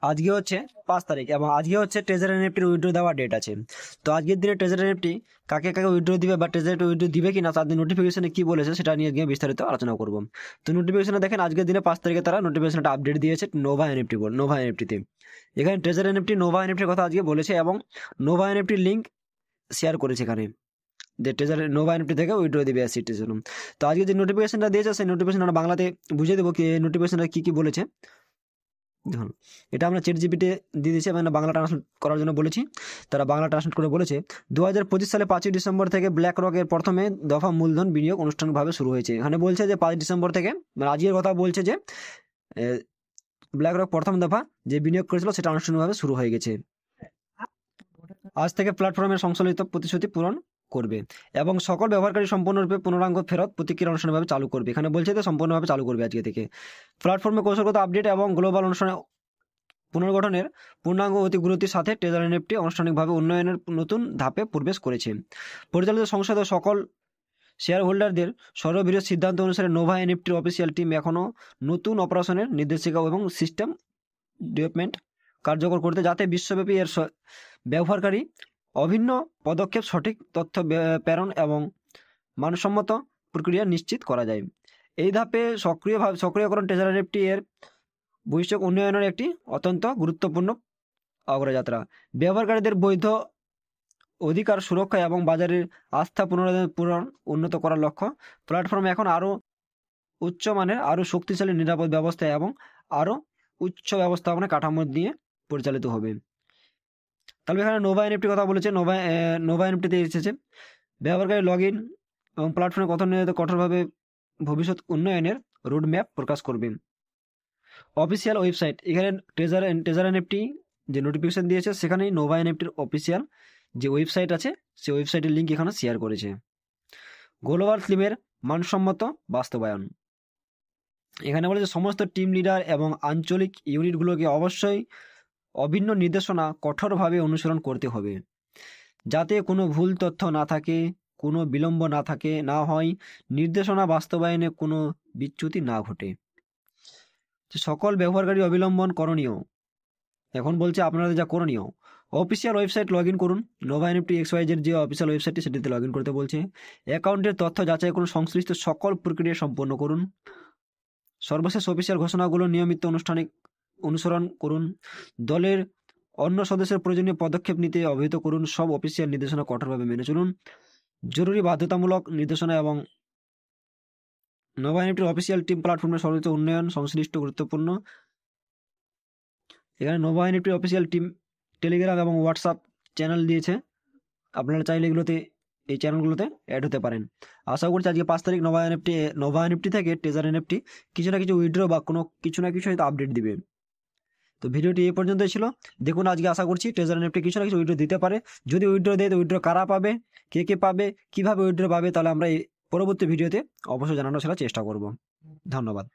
আজকে হচ্ছে 5 তারিখ এবং আজকে হচ্ছে ট্রেজার এনএফটির উইথড্র দেওয়ার ডেট আছে। তো আজকের দিনে ট্রেজার এনএফটি কাকে কাকে উইথড্র দিবে বা ট্রেজার উইথড্র দিবে কিনা তাদের নোটিফিকেশনে কি বলেছে সেটা নিয়ে গিয়ে বিস্তারিত আলোচনা করব। তো নোটিফিকেশনে দেখেন আজকের দিনে 5 তারিখে তারা নোটিফিকেশনটা আপডেট দিয়েছে নোভা এনএফটিতে। এখানে ট্রেজার এনএফটি নোভা এনএফটির কথা আজকে বলেছে এবং নোভা এনএফটির লিঙ্ক শেয়ার করেছে এখানে, যে ট্রেজার নোভা এনএফটি থেকে উইথড্র দিবে সিটির জন্য। তো আজকে যে নোটিফিকেশনটা দিয়েছে সেই নোটিফিকেশন আমরা বাংলাতে বুঝিয়ে দেবো কি নোটিফিকেশনটা কি কি বলেছে। দেখুন, এটা আমরা চ্যাট জিপিটি দিয়ে দিয়েছি, মানে বাংলা ট্রান্সলেট করার জন্য বলেছি। তারা বাংলা ট্রান্সলেট করে বলেছে 2025 সালে 5ই ডিসেম্বর থেকে ব্ল্যাক রকের প্রথমে দফা মূলধন বিনিয়োগ অনুষ্ঠানভাবে শুরু হয়েছে। এখানে বলছে যে 5 ডিসেম্বর থেকে, মানে আজকের কথা বলছে যে ব্ল্যাক রক প্রথম দফা যে বিনিয়োগ করেছিল সেটা আনুষ্ঠানিকভাবে শুরু হয়ে গেছে। আজ থেকে প্ল্যাটফর্মের সংশ্লিষ্ট প্রতিশ্রুতি পূরণ করবে এবং সকল ব্যবহারকারী সম্পূর্ণরূপে পূর্ণাঙ্গ ফেরত প্রতিক্রিয়া অনুষ্ঠানভাবে চালু করবে। এখানে বলছে যে সম্পূর্ণভাবে চালু করবে আজকে থেকে। প্ল্যাটফর্মে কৌশলগত আপডেট এবং গ্লোবাল অনুষ্ঠানে পুনর্গঠনের পূর্ণাঙ্গ অতিগুরুত্বের সাথে ট্রেজার এনএফটি আনুষ্ঠানিকভাবে উন্নয়নের নতুন ধাপে প্রবেশ করেছে। পরিচালিত সংসদ ও সকল শেয়ার হোল্ডারদের সর্ববৃহৎ সিদ্ধান্ত অনুসারে নোভা এনএফটির অফিসিয়াল টিম এখনও নতুন অপারেশনের নির্দেশিকা এবং সিস্টেম ডেভেলপমেন্ট কার্যকর করতে, যাতে বিশ্বব্যাপী এর ব্যবহারকারী অভিন্ন পদক্ষেপ, সঠিক তথ্য প্রেরণ এবং মানসম্মত প্রক্রিয়া নিশ্চিত করা যায়। এই ধাপে সক্রিয়করণ ট্রেজার এনএফটি এর ভবিষ্যৎ উন্নয়নের একটি অত্যন্ত গুরুত্বপূর্ণ অগ্রযাত্রা। ব্যবহারকারীদের বৈধ অধিকার সুরক্ষা এবং বাজারের আস্থা পুনরুদ্ধার উন্নত করার লক্ষ্য প্ল্যাটফর্মে এখন আরও উচ্চমানের, আরও শক্তিশালী নিরাপদ ব্যবস্থা এবং আরও উচ্চ ব্যবস্থাপনা কাঠামো দিয়ে পরিচালিত হবে। তাহলে এখানে নোভা এনএফটি কথা বলেছে। নোভা এনএফটিতে এসেছে ব্যবহারকারী লগ ইন এবং প্ল্যাটফর্মে কঠোরভাবে ভবিষ্যৎ উন্নয়নের রোডম্যাপ প্রকাশ করবেন। অফিসিয়াল ওয়েবসাইট, এখানে ট্রেজার এনএফটি যে নোটিফিকেশন দিয়েছে সেখানেই নোভা এনএফটির অফিসিয়াল যে ওয়েবসাইট আছে সেই ওয়েবসাইটের লিঙ্ক এখানে শেয়ার করেছে। গ্লোবাল থিমের মানসম্মত বাস্তবায়ন, এখানে বলেছে সমস্ত টিম লিডার এবং আঞ্চলিক ইউনিটগুলোকে অবশ্যই অভিন্ন নির্দেশনা কঠোরভাবে অনুসরণ করতে হবে, যাতে কোনো ভুল তথ্য না থাকে, কোনো বিলম্ব না হয়, নির্দেশনা বাস্তবায়নে কোনো বিচ্যুতি না ঘটে। সকল ব্যবহারকারী অবিলম্বন করণীয়, এখন বলছে আপনাদের যা করণীয়, অফিসিয়াল ওয়েবসাইট লগ ইন করুন। নোভা এনএফটি এক্সওয়াইজের যে অফিসিয়াল ওয়েবসাইটটি সেটিতে লগ ইন করতে বলছে। অ্যাকাউন্টের তথ্য যাচাই করুন, সংশ্লিষ্ট সকল প্রক্রিয়া সম্পন্ন করুন। সর্বশেষ অফিসিয়াল ঘোষণাগুলো নিয়মিত অনুসরণ করুন। দলের অন্য সদস্যের প্রয়োজনীয় পদক্ষেপ নিতে অবহিত করুন। সব অফিসিয়াল নির্দেশনা কঠোরভাবে মেনে চলুন। জরুরি বাধ্যতামূলক নির্দেশনা এবং নোভা এনএফটির অফিসিয়াল টিম প্ল্যাটফর্মের সর্বোচ্চ উন্নয়ন সংশ্লিষ্ট গুরুত্বপূর্ণ। এখানে নোভা এনএফটির অফিসিয়াল টিম টেলিগ্রাম এবং হোয়াটসঅ্যাপ চ্যানেল দিয়েছে, আপনারা চাইলে এগুলোতে এই চ্যানেলগুলোতে অ্যাড হতে পারেন। আশা করছি আজকে 5 তারিখ নোভা এনএফটি থেকে ট্রেজার এনএফটি কিছু না কিছু উইথড্র বা কিছু না কিছু হয়তো আপডেট দিবে। তো ভিডিওটি এই পর্যন্তই ছিল। দেখুন আজকে আশা করছি ট্রেজার এনএফটি কিছু না কিছু উইথড্র দিতে পারে। যদি উইথড্র দেয় তো উইথড্র কারা পাবে, কে পাবে, কিভাবে উইথড্র পাবে, তাহলে আমরা এই পরবর্তী ভিডিওতে অবশ্যই জানানোর চেষ্টা করব। ধন্যবাদ।